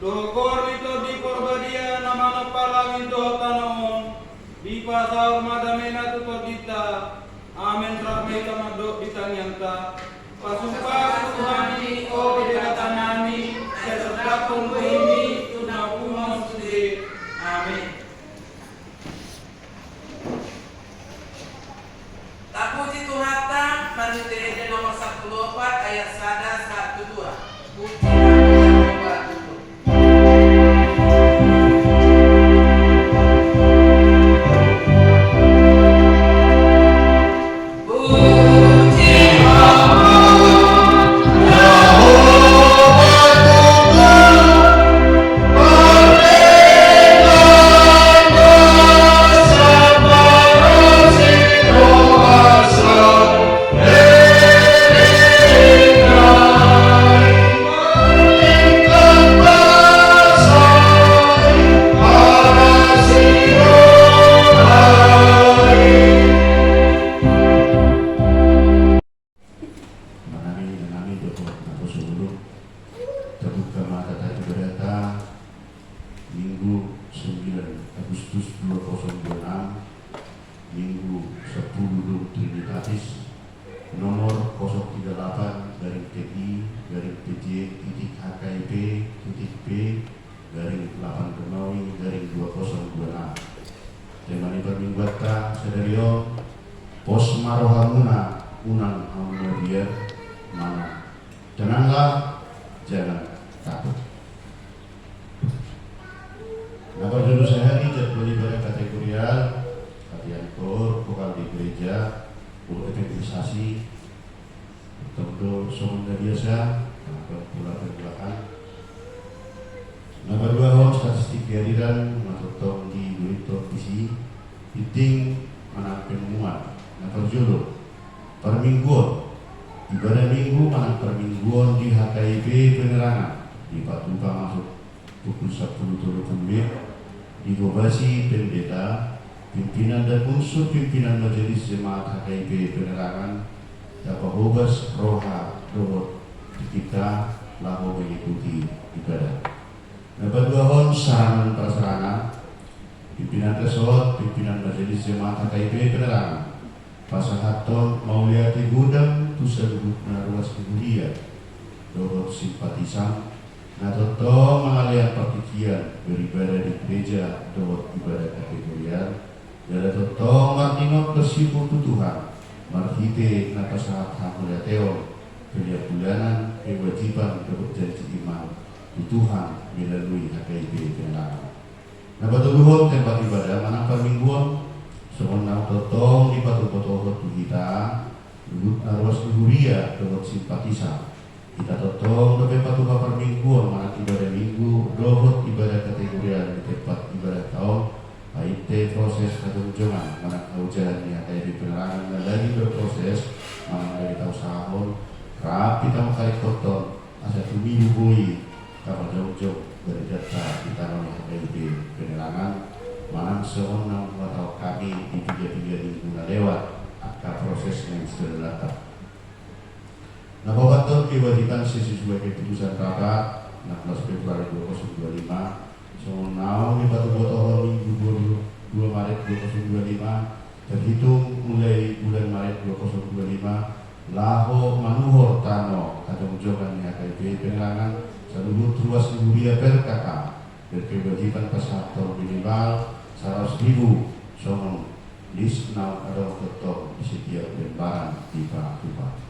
Dokor itu di porbadia nama palang itu tanon di pasar madamena tuto dita amen ramai tamadok di tanyanta pasumpah Tuhan ini oh bidatan nami serta ini tunapumon sendiri amin. Tapuji Tuhata Manitreja nomor 14 ayat 1 1 2. Puji Minggu 9 Agustus 2026 Minggu 10 Trinitatis nomor 038 garing TI garing PJ titik HKIP titik P garing 8 Kemawi garing 2026 temani permingguata sederio pos marohamuna unang hamudia mana tenanglah jangan takut. Nama judul saya ini jadwal ibadah kategorial, latihan kor, vokal di gereja, untuk evangelisasi, tentu semuanya biasa, pulang ke belakang. Nama dua hal statistik kehadiran, matutong di monitor PC, hiting mana penemuan, nama judul permingguan, ibadah minggu mana permingguan di HKIP penerangan, di Patupa masuk pukul 10.30 Digobasi pendeta, pimpinan dan unsur pimpinan majelis jemaat HKIP penerangan dapat hobas roha dohot kita lalu mengikuti ibadah. Dapat dua hon saranan prasarana, pimpinan resort, pimpinan majelis jemaat HKIP penerangan, pasahaton mauliati gudang tusan ruas kemudian dohot simpatisan. Nah, toto mengalian partikian beribadah di gereja dohot ibadah kategorial dan toto martino bersimpul Tuhan marhite nata saat hamulia teo kerja bulanan kewajiban dohot janji iman di Tuhan melalui HKIP penerangan. Nah, batu luhut tempat ibadah mana permingguan semenang toto di batu dohot kita duduk naruas luhuria dohot simpatisan. Kita totong dope patuha permingguan mana ibadah minggu dohot ibadah kategorial di tempat ibadah tahun IT proses ketunjangan mana kaujahan yang kayak di penerangan dan lagi berproses mana dari tahu sahur rapi tamu kali kotor asa tumiu boi kapal jauh-jauh dari data kita oleh HKIP penerangan mana seorang atau kami di 3 minggu lewat akan proses yang sudah datang. Nah, bawaton kewajiban sesi sebagai keputusan rapat 16 Februari 2025 so now di batu botol minggu 22 Maret 2025 terhitung mulai bulan Maret 2025 laho manuhor tano atau jogan HKIP penerangan seluruh ruas luhuria perkaka berkewajiban pasator minimal 100.000 somong list now ada ketok di setiap lembaran di Patupa.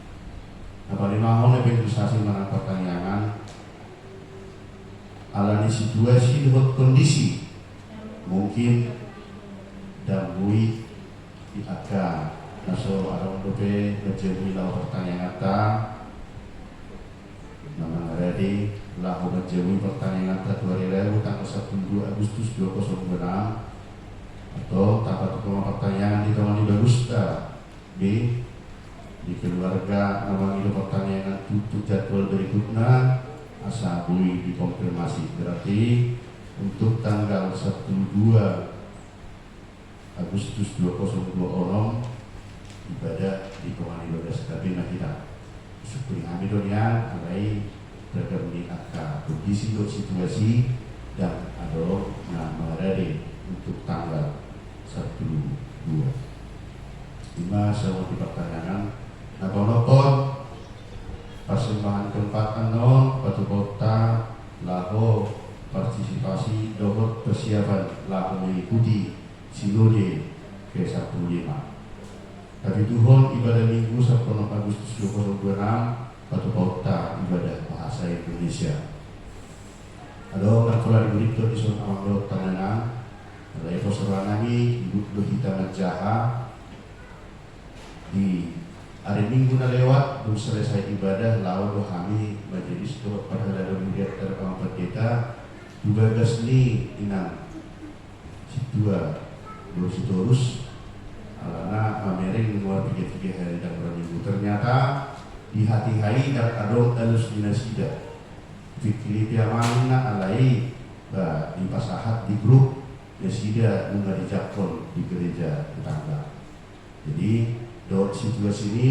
Apa lima hone evangelisasi mana pertanyaan alani situasi dengan kondisi mungkin dambui di aga naso arang dope ngejemi lau pertanyaan ta nama ready lau ngejemi pertanyaan ta 2000 tanggal 12 Agustus 2026 atau tapat pertanyaan di tahun bagus ta di keluarga nama itu pertanyaan tutup jadwal berikutnya asa bui dikonfirmasi berarti untuk tanggal 12 Agustus 2026 ibadah di Komando Ibadah Sekabina kita seperti kami dunia mulai berkami akan kondisi situasi dan ada menghadiri untuk tanggal 1-2. Lima semua di pertanyaan napa-napa persembahan keempat Batu Kota laho partisipasi dohot persiapan laho mengikuti Sinode ke-15. Tapi Tuhon ibadah minggu 10 Agustus 2026 Batu Kota ibadah bahasa Indonesia. Ada orang berikut di Sun Amanglo Tananang, ada Evosoranami, Ibu Hitam Jaha di hari Minggu na lewat, belum selesai ibadah, lalu kami majelis doa pada dalam mulia terkampat kita, juga gasni inang situa terus alana mamering luar 3 hari dan berminggu. Ternyata di hati hai dan adong alus dinasida fikri piamana alai di pasahat di grup yasida nunga dijakon di gereja tetangga. Jadi doa situasi ini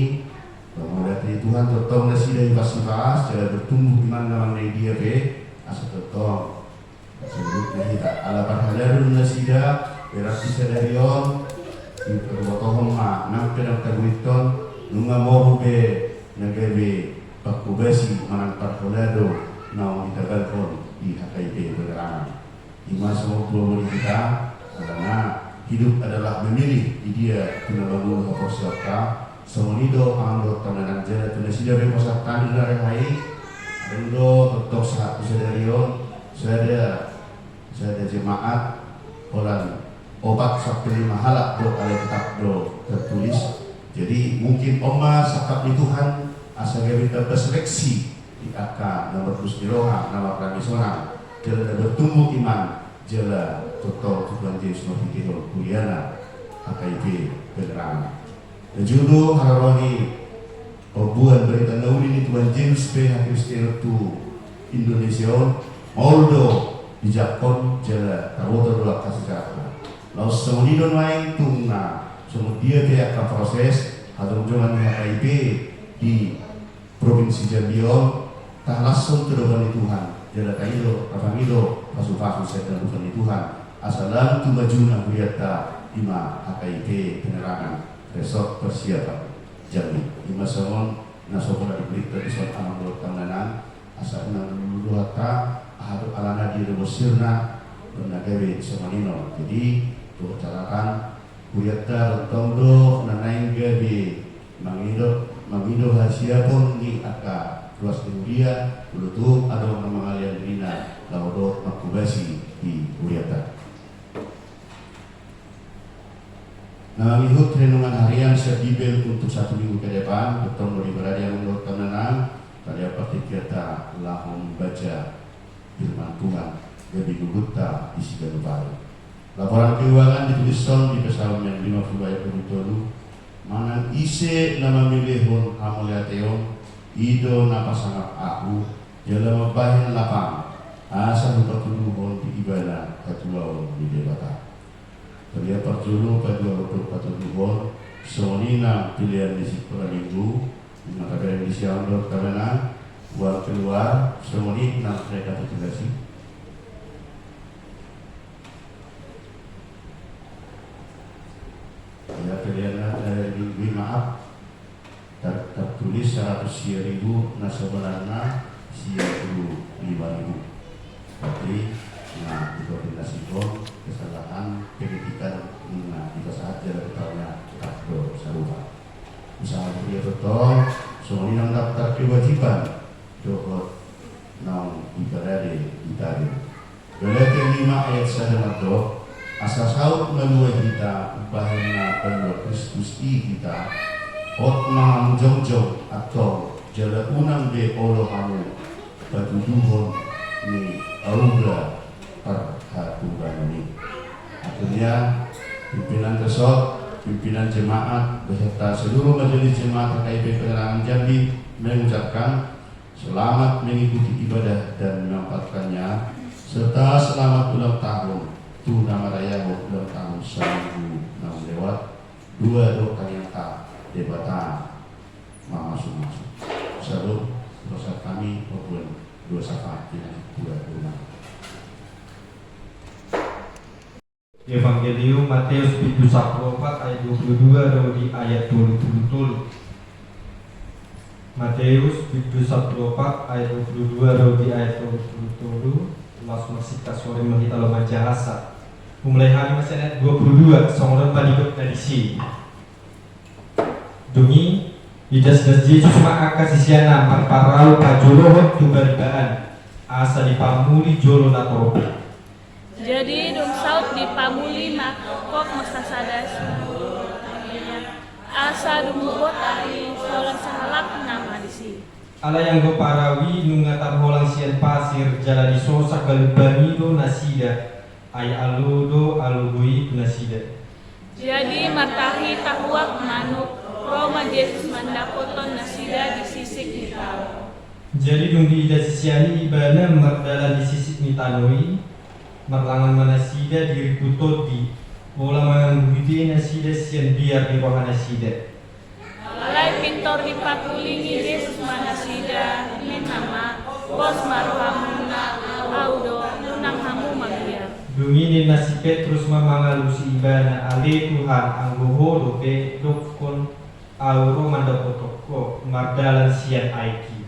menghadapi Tuhan tetong nasi dari pas cara bertumbuh iman dalam dia be asa tetong sebelumnya kita ala parhalarun nasida berarti sadarion di perbotohon ma nang pedang terwiton nunga mau be nagabe pakubasi manang parhalado nau ditagalkon di HKIP penerangan ima semua pulau kita karena hidup adalah memilih di dia tuna bangun haposaka semonido angdo tananan jana tuna sida beposak tani dari hai ando tetap satu sedarion saya jemaat orang obat 15 halak do ale tetap do tertulis. Jadi mungkin oma sakap di Tuhan asa gawe berseleksi di AK nomor plus diroha nama pramisona jala bertumbuh iman jala total Tuhan Yesus Mahikiro Kuliana HKIP penerangan. Dan judul hararoni obuan berita nauli ini Tuhan Yesus PH Kristen tu Indonesia Moldo di Japon jala tawoto dua kasih sejahtera. Lalu semua main tungna semua dia akan proses atau jangan HKIP di Provinsi Jambi tak langsung terhubung Tuhan jala kaido kapangido pasu-pasu saya terhubung Tuhan asalan tu majuna huriata ima HKIP penerangan resort persiapan Jambi ima somon nasokola diberi resort Amanglo Tanganan asa enam dulu hata ahadu alana di rebosirna nagawe semanino. Jadi tu carakan huriata rotondo nanaing gabi mangido hasia pun ni aka luas dia dulu tuh ada nama kalian Rina laudo makubasi di Uriata. Nah, minggu renungan harian sedibel untuk 1 minggu ke depan bertemu di berada yang menurut Tananang karya partai kita lah membaca firman Tuhan lebih gugutta isi Galubari. Laporan keuangan ditulis di Psalm yang 50 ayat 27 mana ise nama milihun amuliateon ido napasangap aku jala mabahin lapang asa lupa tuluhon di ibadah katulau di debata terlihat perjulu pada patuluhon sonina pilihan di sekolah minggu maka dari di siang karena buat keluar soni nak rekapitulasi ya pilihan dari minggu maaf tertulis 100.000 nasabalana 10.500. Tapi nah dikoordinasikan kesalahan pendidikan di saat jalan tahunnya takdo sarupa. Usaha dia betul semua yang daftar kewajiban dohot nang ibadah ditari. Galatia 5 ayat 1 asa saut meluai kita bahana penuh Kristus kita hot maham jauh-jauh atau jala unang be olohamu batuduhon ni aura perhaturan ini. Akhirnya pimpinan resort, pimpinan jemaat beserta seluruh majelis jemaat HKIP Penerangan Jambi mengucapkan selamat mengikuti ibadah dan memanfaatkannya serta selamat ulang tahun Tunama Raya ulang tahun 1000 lewat 2 dokter yang tak debata masuk-masuk. Salut dosa kami maupun Evangelium Matius 24 ayat 22 dan di ayat 20. Matius 24 ayat 22 dan di ayat 20. Langsung kita sore mahita lo majahasa. Mulai hari masih ayat 22 songoran palikot dari si. Dungi Idas Yesus maka sisiana marparau pajolo tu baribaan asa dipamuli jolo natoroba. Jadi dong saut dipamuli makok masasadas asa dumukot ari solan sahalak nama disi. Ala yang go parawi nungatar holang sian pasir jala disosak galubanido nasida ay aludo alugui nasida. Jadi martahi tahuak manuk Roma Yesus mandapoton nasida di sisik mitau. Jadi dung di ida sisiani ibana mardalan di sisik mitanoi marlangan manasida diri putoti bola mangan budi nasida sian biar di roha nasida. Alai pintor dipakulingi Yesus manasida minama bos marhamuna audo nang hamu magia. Dumini nasi Petrus mamangalusi ibana ale Tuhan anggoho dope dokon auro mandapotoko mardalan sian aiki.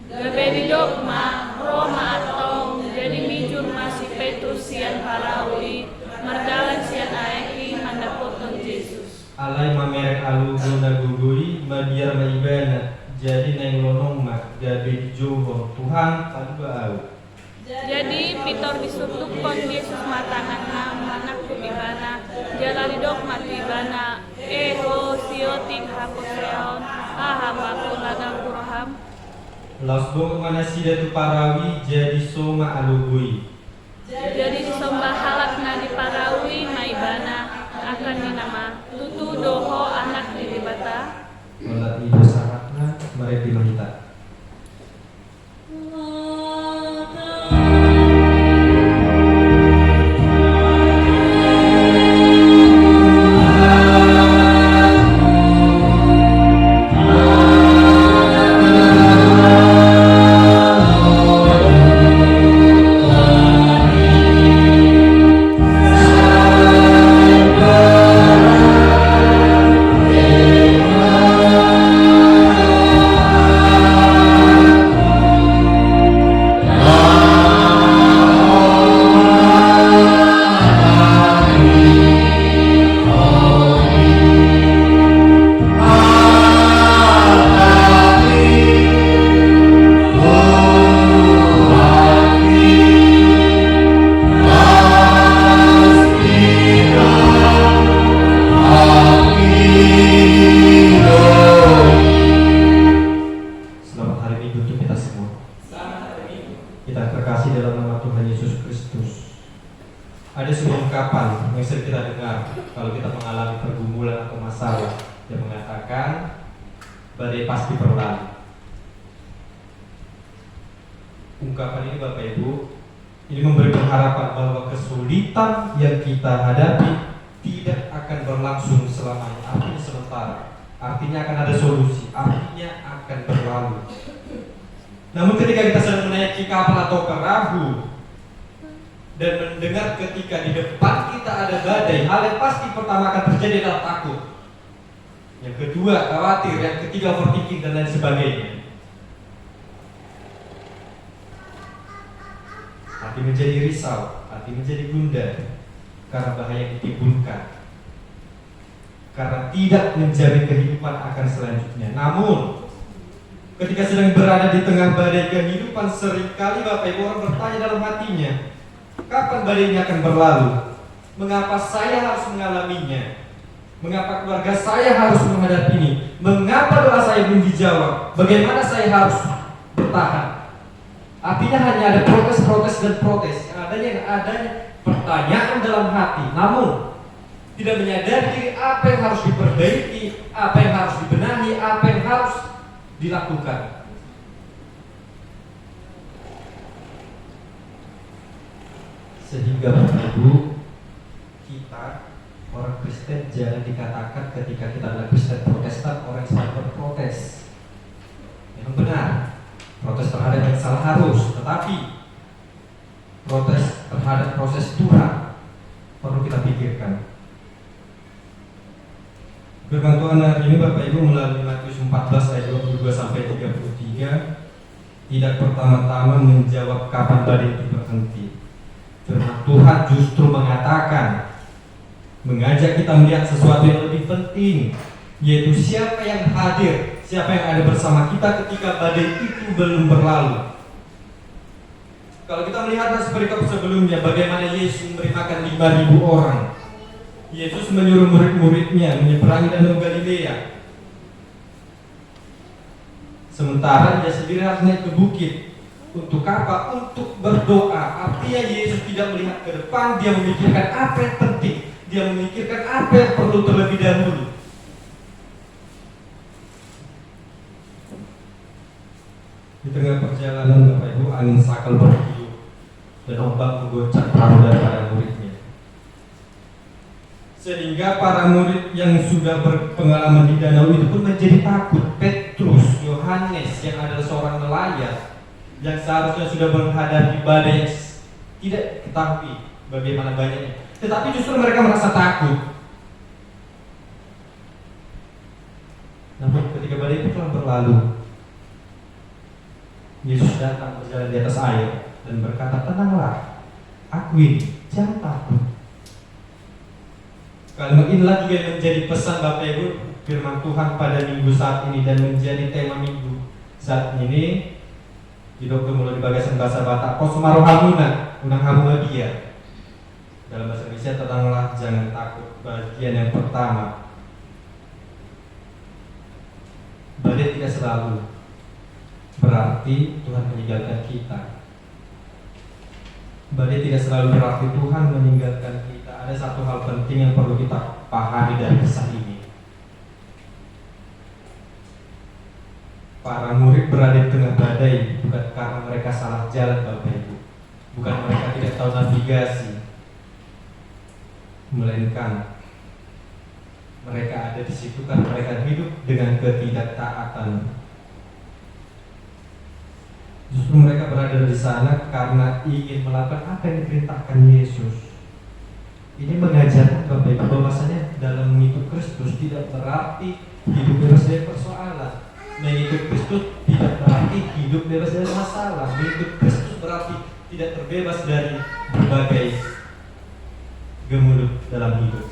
Gabe di dogma Roma atong jadi mijur masih Petrus sian parawi mardalan sian aiki mandapoton Yesus. Alai mamerek alu guna gugui madiar maibana jadi neng lonong mak gabe di johon Tuhan tanpa au. Jadi pitor disutukon Yesus matangan manak ibana jalari dogma ibana eho siotik haposeon aham aku lagang kuraham. Lasbong manasida tu parawi jadi soma alugui. Jadi disembah halak na di parawi maibana akan dinama tutu doho anak di dibata. Olat ibu sangatna mereka dimahita. Ada sebuah ungkapan yang sering kita dengar kalau kita mengalami pergumulan atau masalah yang mengatakan badai pasti berlalu. Ungkapan ini Bapak Ibu ini memberi pengharapan bahwa kesulitan yang kita hadapi tidak akan berlangsung selamanya, artinya sementara, artinya akan ada solusi, artinya akan berlalu. Namun ketika kita sedang menaiki kapal atau perahu dan mendengar ketika di depan kita ada badai, hal yang pasti pertama akan terjadi adalah takut. Yang kedua khawatir, yang ketiga overthinking dan lain sebagainya. Hati menjadi risau, hati menjadi gundah karena bahaya yang ditimbulkan, karena tidak menjamin kehidupan akan selanjutnya. Namun ketika sedang berada di tengah badai kehidupan, seringkali Bapak Ibu orang bertanya dalam hatinya, kapan badai ini akan berlalu? Mengapa saya harus mengalaminya? Mengapa keluarga saya harus menghadapi ini? Mengapa doa saya belum dijawab? Bagaimana saya harus bertahan? Artinya hanya ada protes dan protes. Yang adanya pertanyaan dalam hati. Namun tidak menyadari apa yang harus diperbaiki, apa yang harus dibenahi, apa yang harus dilakukan. Sehingga Bapak Ibu, kita orang Kristen jangan dikatakan ketika kita adalah Kristen Protestan orang yang selalu berprotes. Yang benar, protes terhadap yang salah harus, tetapi protes terhadap proses Tuhan perlu kita pikirkan. Firman Tuhan hari ini Bapak Ibu melalui Matius 14 ayat 22 sampai 33 tidak pertama-tama menjawab kapan badai itu berhenti. Firman Tuhan justru mengatakan, mengajak kita melihat sesuatu yang lebih penting, yaitu siapa yang hadir, siapa yang ada bersama kita ketika badai itu belum berlalu. Kalau kita melihat perikop sebelumnya, bagaimana Yesus memberi makan 5.000 orang. Yesus menyuruh murid-muridnya menyeberangi Danau Galilea. Sementara dia sendiri harus naik ke bukit. Untuk apa? Untuk berdoa. Artinya Yesus tidak melihat ke depan, dia memikirkan apa yang penting. Dia memikirkan apa yang perlu terlebih dahulu. Di tengah perjalanan Bapak Ibu, angin sakal bertiup dan ombak menggocak perahu daripada muridnya. Sehingga para murid yang sudah berpengalaman di danau itu pun menjadi takut. Petrus, Yohanes yang adalah seorang nelayan yang seharusnya sudah menghadapi badai yang tidak ketahui bagaimana banyaknya, tetapi justru mereka merasa takut. Namun ketika badai itu telah berlalu, Yesus datang berjalan di atas air dan berkata, tenanglah, aku ini, jangan takut. Kalimat inilah juga yang menjadi pesan Bapak Ibu firman Tuhan pada minggu saat ini dan menjadi tema minggu saat ini. Didokter mulai di bagasan bahasa Batak, Kosmaro Hamuna, Unang Hamuna dia. Dalam bahasa Indonesia, tenanglah, jangan takut. Bagian yang pertama, badai tidak selalu berarti Tuhan meninggalkan kita. Badai tidak selalu berarti Tuhan meninggalkan kita. Ada satu hal penting yang perlu kita pahami dari kisah ini. Para murid berada di tengah badai bukan karena mereka salah jalan Bapak Ibu, bukan mereka tidak tahu navigasi, melainkan mereka ada di situ karena mereka hidup dengan ketidaktaatan. Justru mereka berada di sana karena ingin melakukan apa yang diperintahkan Yesus. Ini mengajarkan Bapak Ibu bahwasanya dalam mengikut Kristus tidak berarti hidup bebas dari persoalan. Mengikut Kristus tidak berarti hidup bebas dari masalah. Mengikut Kristus berarti tidak terbebas dari berbagai gemuruh dalam hidup.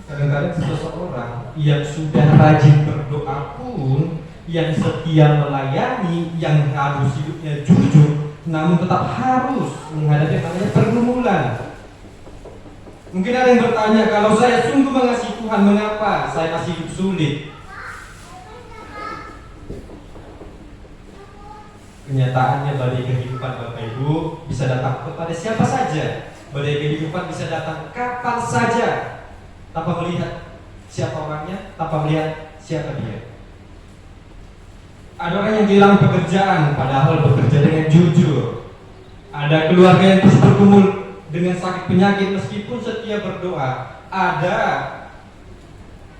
Kadang-kadang seseorang yang sudah rajin berdoa pun, yang setia melayani, yang harus hidupnya jujur, namun tetap harus menghadapi namanya pergumulan. Mungkin ada yang bertanya, kalau saya sungguh mengasihi Tuhan, mengapa saya masih hidup sulit? Kenyataannya badai kehidupan Bapak Ibu bisa datang kepada siapa saja. Badai kehidupan bisa datang kapan saja, tanpa melihat siapa orangnya, tanpa melihat siapa dia. Ada orang yang kehilangan pekerjaan padahal bekerja dengan jujur. Ada keluarga yang terus bergumul dengan sakit penyakit meskipun setia berdoa. Ada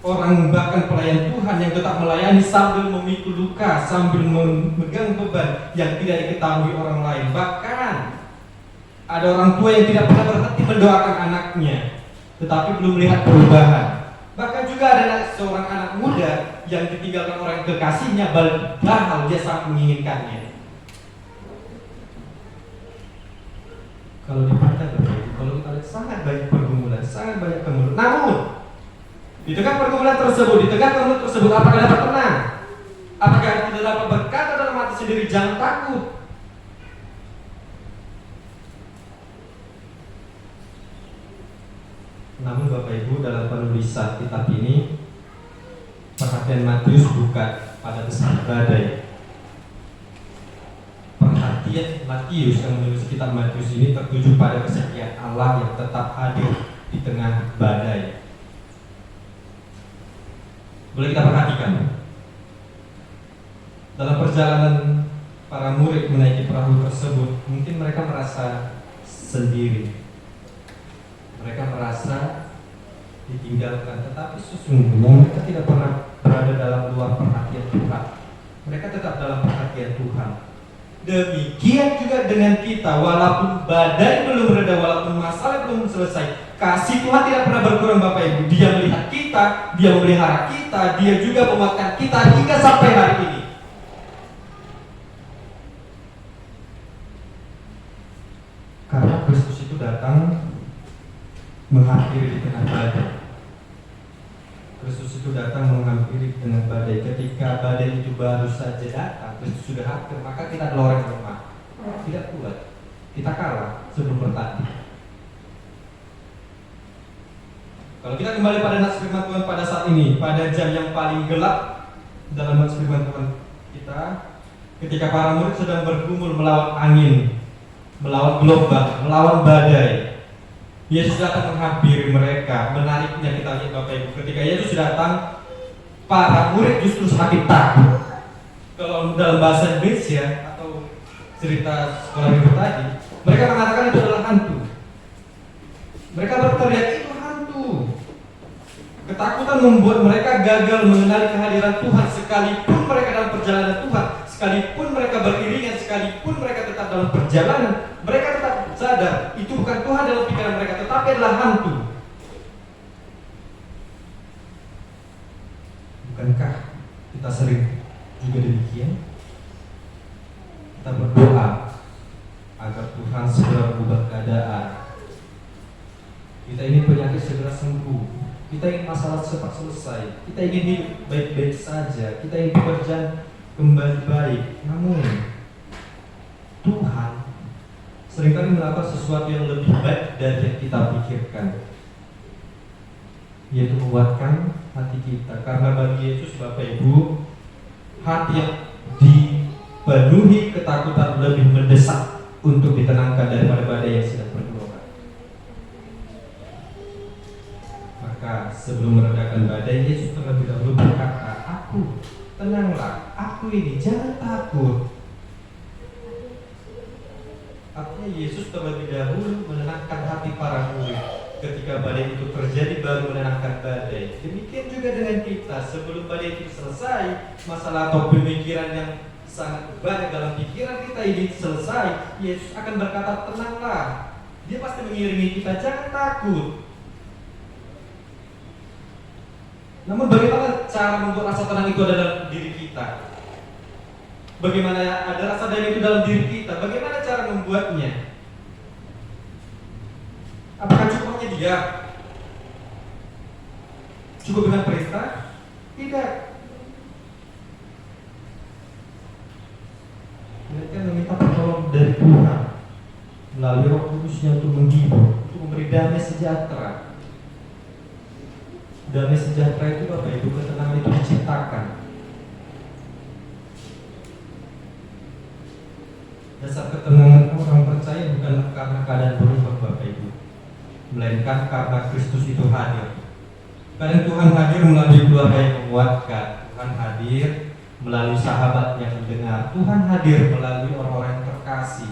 orang bahkan pelayan Tuhan yang tetap melayani sambil memikul luka, sambil memegang beban yang tidak diketahui orang lain. Bahkan ada orang tua yang tidak pernah berhenti mendoakan anaknya, tetapi belum melihat perubahan. Bahkan juga ada seorang anak muda yang ditinggalkan orang kekasihnya padahal dia sangat menginginkannya. Kalau dipandang begitu, kalau kita lihat sangat banyak pergumulan, sangat banyak kemuruan. Namun di tengah pergumulan tersebut, di tengah kemuruan tersebut, apakah dapat tenang? Apakah kita dapat berkata dalam hati sendiri, jangan takut? Namun Bapak Ibu, dalam penulisan kitab ini perhatian Matius bukan pada besar badai. Perhatian Matius yang menulis kitab Matius ini tertuju pada kesetiaan Allah yang tetap hadir di tengah badai. Boleh kita perhatikan dalam perjalanan para murid menaiki perahu tersebut, mungkin mereka merasa sendiri. Mereka merasa ditinggalkan, tetapi sesungguhnya mereka tidak pernah berada dalam luar perhatian Tuhan. Mereka tetap dalam perhatian Tuhan. Demikian juga dengan kita, walaupun badai belum reda, walaupun masalah belum selesai, kasih Tuhan tidak pernah berkurang Bapak Ibu. Dia melihat kita, Dia memelihara kita, Dia juga menguatkan kita hingga sampai hari ini. Karena Kristus itu datang mengakhiri di tengah badai. Kristus itu datang menghampiri dengan badai. Ketika badai itu baru saja datang, Kristus sudah hadir, maka kita adalah orang yang lemah, tidak kuat, kita kalah sebelum bertanding. Kalau kita kembali pada nas firman Tuhan pada saat ini, pada jam yang paling gelap dalam nas firman Tuhan kita, ketika para murid sedang bergumul melawan angin, melawan gelombang, melawan badai, Yesus datang menghampiri mereka, menariknya. Kita lihat Bapak Ibu, ketika Yesus datang, para murid justru semakin takut. Kalau dalam bahasa Indonesia atau cerita sekolah minggu tadi, mereka mengatakan itu adalah hantu. Mereka berteriak itu hantu. Ketakutan membuat mereka gagal mengenali kehadiran Tuhan. Sekalipun mereka dalam perjalanan Tuhan, sekalipun mereka beriringan, sekalipun mereka tetap dalam perjalanan, mereka tetap sadar itu bukan Tuhan dalam pikiran mereka, tetapi adalah hantu. Bukankah kita sering juga demikian? Kita berdoa agar Tuhan segera mengubah keadaan. Kita ingin penyakit segera sembuh. Kita ingin masalah cepat selesai. Kita ingin hidup baik-baik saja. Kita ingin pekerjaan kembali baik. Namun Tuhan seringkali melakukan sesuatu yang lebih baik dari yang kita pikirkan, yaitu menguatkan hati kita. Karena bagi Yesus Bapak Ibu, hati yang dipenuhi ketakutan lebih mendesak untuk ditenangkan daripada badai yang sedang bergelombang. Maka sebelum meredakan badai, Yesus terlebih dahulu berkata, "Aku, tenanglah, aku ini, jangan takut." Artinya Yesus terlebih dahulu menenangkan hati para murid. Ketika badai itu terjadi, baru menenangkan badai. Demikian juga dengan kita, sebelum badai itu selesai, masalah atau pemikiran yang sangat banyak dalam pikiran kita ini selesai, Yesus akan berkata, "Tenanglah." Dia pasti mengiringi kita, "Jangan takut." Namun bagaimana cara membuat rasa tenang itu ada dalam diri kita? Bagaimana ada rasa damai itu dalam diri kita? Bagaimana cara membuatnya? Apakah cukup hanya diam? Cukup dengan perintah? Tidak. Mereka meminta pertolongan dari Tuhan melalui Roh Kudus-Nya untuk menghibur, untuk memberi damai sejahtera. Damai sejahtera itu Bapak Ibu, ketenangan itu diciptakan. Dasar ketenangan orang percaya bukan karena keadaan berubah Bapak Ibu, melainkan karena Kristus itu hadir. Karena Tuhan hadir melalui keluarga yang menguatkan, Tuhan hadir melalui sahabat yang mendengar, Tuhan hadir melalui orang-orang yang terkasih,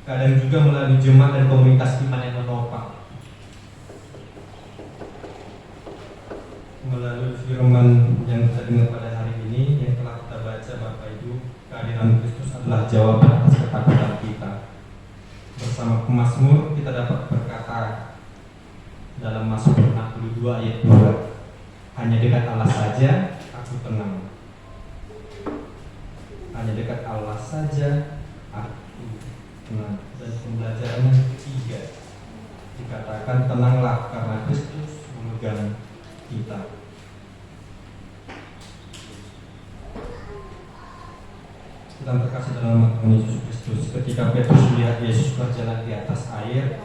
kadang juga melalui jemaat dan komunitas iman yang menopang. Melalui firman yang kita dengar pada hari ini, yang telah kita baca Bapak Ibu, kehadiran Kristus adalah jawaban atas ketakutan kita. Bersama pemazmur kita dapat berkata dalam Mazmur 62 ayat 2, "Hanya dekat Allah saja aku tenang." Hanya dekat Allah saja aku tenang. Dan pembelajaran yang ketiga dikatakan, "Tenanglah karena Kristus memegang kita." Kita terkasih dalam Tuhan Yesus Kristus, ketika Petrus melihat Yesus berjalan di atas air,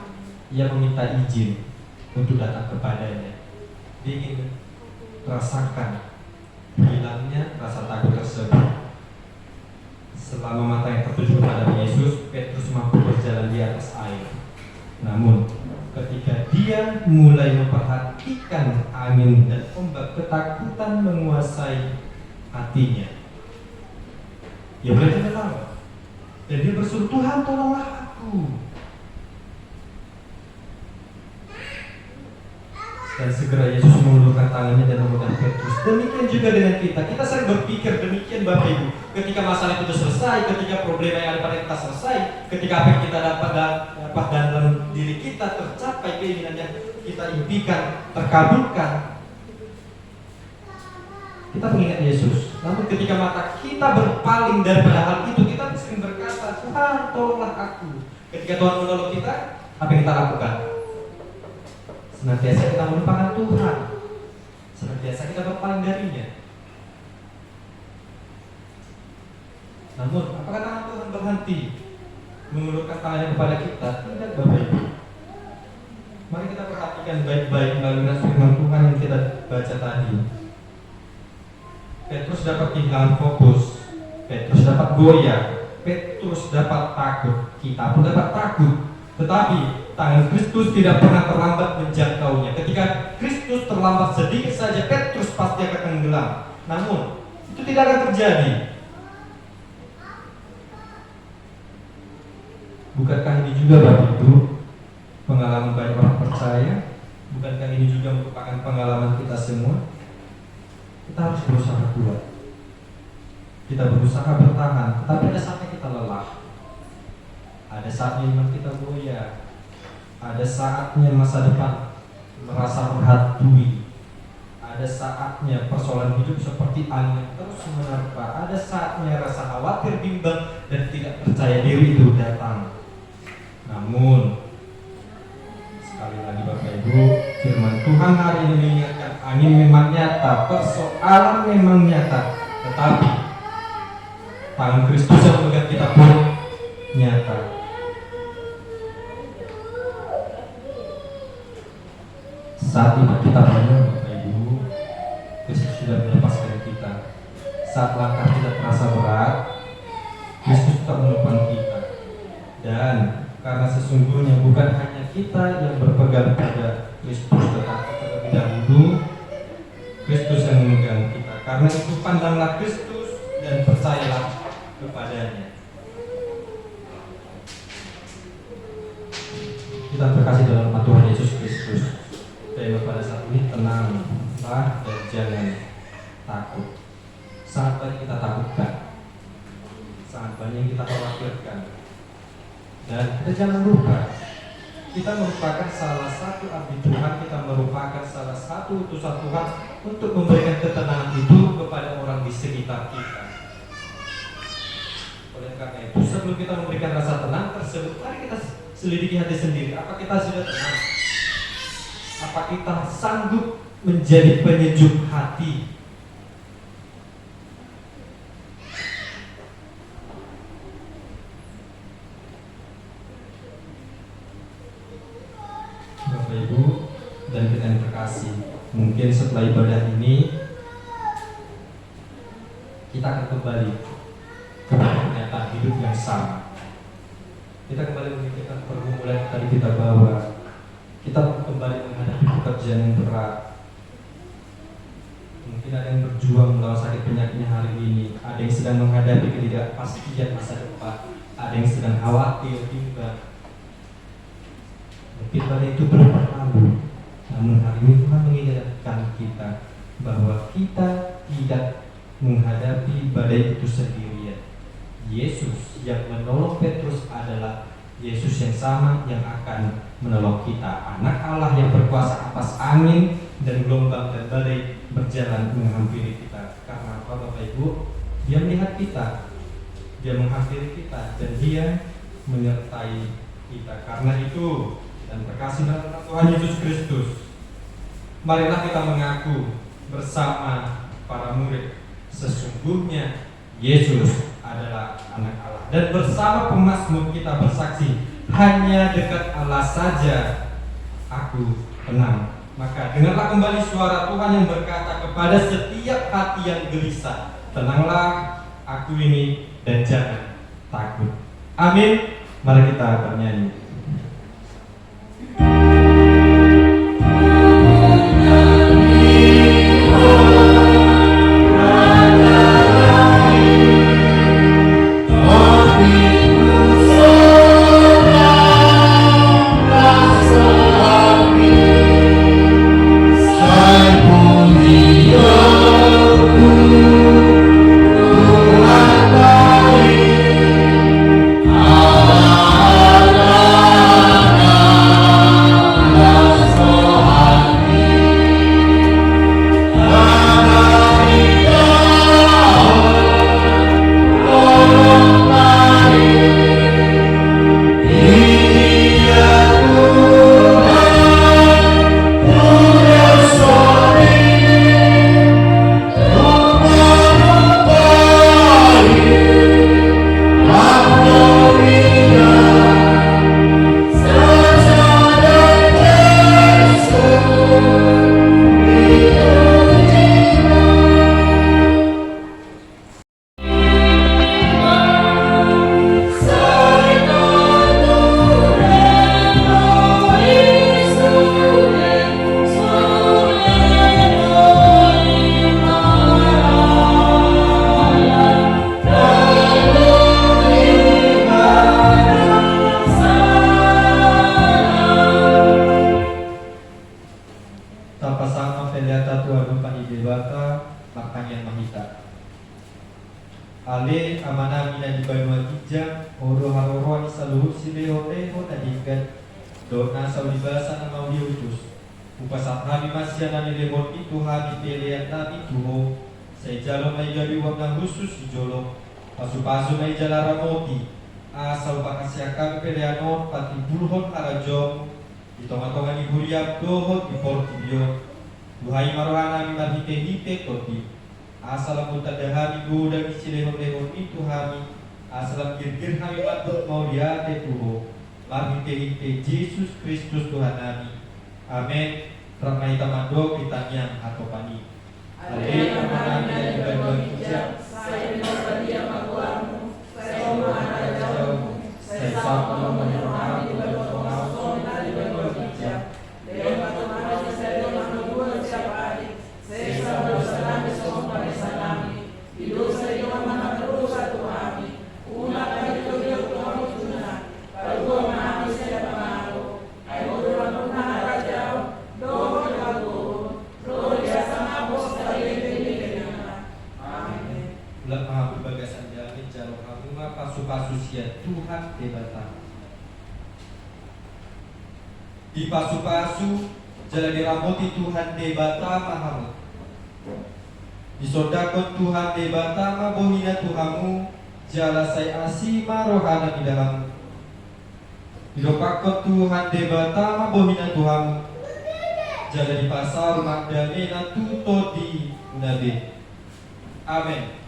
ia meminta izin untuk datang kepadanya. Dia ingin merasakan hilangnya rasa takut tersebut. Selama mata yang tertuju kepada Yesus, Petrus mampu berjalan di atas air. Namun ketika dia mulai memperhatikan angin dan ombak, ketakutan menguasai hatinya. Dia mulai tertawa dan dia berseru, "Tuhan, tolonglah aku." Dan segera Yesus mengulurkan tangannya dan memegang Petrus. Demikian juga dengan kita. Kita sering berpikir demikian Bapak Ibu. ketika masalah itu sudah selesai, ketika problema yang ada pada kita selesai, ketika apa yang kita dapat dalam diri kita tercapai, keinginan yang kita impikan terkabulkan, kita mengingat Yesus. Namun ketika mata kita berpaling daripada hal itu, kita sering berkata, Tuhan tolonglah aku. Ketika Tuhan menolong kita, apa yang kita lakukan? Senantiasa kita melupakan Tuhan, senantiasa kita berpaling darinya. Namun, apakah tangan Tuhan berhenti mengulurkan tangannya kepada kita? Tidak, Bapak Ibu. Mari kita perhatikan baik-baik melalui firman Tuhan yang kita baca tadi. Petrus dapat kehilangan fokus, Petrus dapat goyah, Petrus dapat takut, kita pun dapat takut. Tetapi tangan Kristus tidak pernah terlambat menjangkaunya. Ketika Kristus terlambat sedikit saja, Petrus pasti akan tenggelam. Namun, itu tidak akan terjadi. Bukankah ini juga Bapak Ibu pengalaman banyak orang percaya? Bukankah ini juga merupakan pengalaman kita semua? Kita harus berusaha kuat, kita berusaha bertahan, tetapi ada saatnya kita lelah, ada saatnya iman kita goyah, ada saatnya masa depan merasa merhatui, ada saatnya persoalan hidup seperti angin terus menerpa, ada saatnya rasa khawatir, bimbang, dan tidak percaya diri itu datang. Namun sekali lagi Bapak Ibu, firman Tuhan hari ini mengingatkan, angin memang nyata, persoalan memang nyata, tetapi tangan Kristus yang memegang kita pun nyata. Saat ini kita banyak Bapak Ibu, Kristus sudah melepaskan kita. Saat langkah kita terasa berat, Kristus tak melupakan kita. Dan karena sesungguhnya bukan hanya kita yang berpegang pada Kristus, tetapi terlebih dahulu Kristus yang memegang kita. Karena itu pandanglah Kristus dan percayalah kepadanya. Kita terkasih dalam nama Tuhan Yesus Kristus. Tema pada saat ini, tenanglah dan jangan takut. Sangat banyak kita takutkan, sangat banyak yang kita khawatirkan. Dan kita jangan lupa, kita merupakan salah satu abdi Tuhan, kita merupakan salah satu utusan Tuhan untuk memberikan ketenangan itu kepada orang di sekitar kita. Oleh karena itu, sebelum kita memberikan rasa tenang tersebut, mari kita selidiki hati sendiri. Apa kita sudah tenang? Apa kita sanggup menjadi penyejuk hati? Bapak Ibu dan kita yang terkasih, mungkin setelah ibadah ini kita akan kembali kepada kenyataan hidup yang sama. Kita kembali memikirkan pergumulan yang tadi kita bawa. Kita kembali menghadapi pekerjaan yang berat. Mungkin ada yang berjuang melawan sakit penyakitnya hari ini, ada yang sedang menghadapi ketidakpastian masa depan, ada yang sedang khawatir, bimbang. Mungkin pada itu belum berlalu. Namun hari ini Tuhan mengingatkan kita bahwa kita tidak menghadapi badai itu sendirian. Yesus yang menolong Petrus adalah Yesus yang sama yang akan menolong kita. Anak Allah yang berkuasa atas angin dan gelombang dan badai berjalan menghampiri kita. Karena apa Bapak Ibu? Dia melihat kita, dia menghampiri kita, dan dia menyertai kita. Karena itu, dan terkasih dalam Tuhan Yesus Kristus, marilah kita mengaku bersama para murid, sesungguhnya Yesus adalah anak Allah. Dan bersama pemazmur kita bersaksi, hanya dekat Allah saja aku tenang. Maka dengarlah kembali suara Tuhan yang berkata kepada setiap hati yang gelisah, tenanglah aku ini dan jangan takut. Amin. Mari kita bernyanyi. Tuhan kawan saluhut si leho-leho nadigat dona saulibasa na mauliutus. Upasat kami masya na nilehon itu kami pilihan namin tuho. Sa ijalo may galiwag ng husus si Jolo. Pasu-pasu may jalara moti. Asaw pakasya kami pilihanon pati bulhon harajong. Itonga-tonga ni Guriab dohon di Portibio. Duhai marohan namin marhite-hite koti. Asal punta dahami goda di silehon-lehon itu kami. Asal gir-gir kami matut mau liate tuho. Marhite-hite Yesus Kristus Tuhan kami. Amin. Ramai tamando kita yang hatopani. Aleluya menami yang berbijak. Saya bersedia maguamu. Saya menghadap jauhmu. Saya sama menyerahkan di bawah sonda di bawah bijak. Dewa Tuhan saya menunggu siapa adik. Saya sama bersalam semua pada salami. Hidup saya mana terus satu kami. Unak kami tujuh Tuhan tuna. Kalau menami saya pengaruh. Ayo Tuhan menghadap jauh. Doa aku. Roh sama bos dari ulat maha berbagasan jamin jalur hamuma pasu-pasu sia Tuhan debata. Di pasu-pasu jalan diramoti Tuhan debata mahamu. Di sodakon Tuhan debata mabohina Tuhamu jala saya asima rohana di dalammu. Di lokakon Tuhan debata mabohina Tuhamu jala di pasar Magdalena tuto di Nabi. Amin.